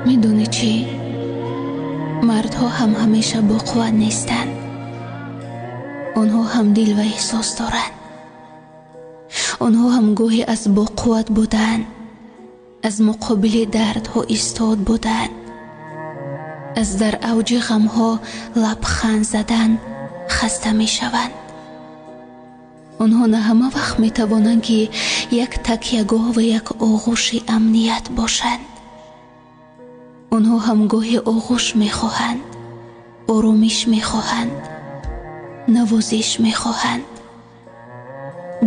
میدونی چی؟ مردها هم همیشه با قوت نیستند. آنها هم دل و احساس دارند. آنها هم گاهی از با قوت بودن، از مقابل دردها ایستاد بودن، از در اوج غمها لبخند زدن خسته می شوند. آنها نه همه وقت می توانند که یک تکیهگاه و یک آغوش امنیت باشند. آنها هم گاهی آغوش می خواهند، آرامش می خواهند، نوازش می خواهند.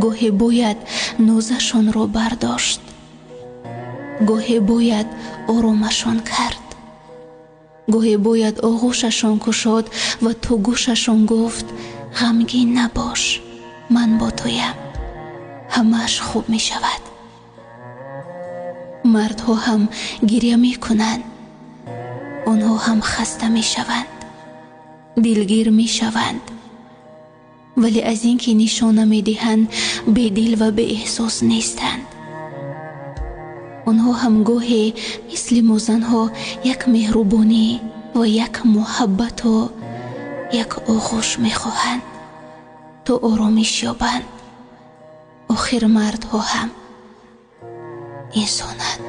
گاهی باید نازشان را برداشت، گاهی باید آرامشان کرد، گاهی باید آغوششان کشاد و تو گوششان گفت غمگین نباش، من با تویم، همه‌اش خوب می شود. مردها هم گریه می کنند، آنها هم خسته می شوند، دلگیر می شوند، ولی از اینکه نشانه می دهند بی دل و بی احساس نیستند. آنها هم گاهی مثل ما زنها یک مهربانی و یک محبت و یک آغوش می خواهند تا آرامش یابند. آخر مردها هم انسانند.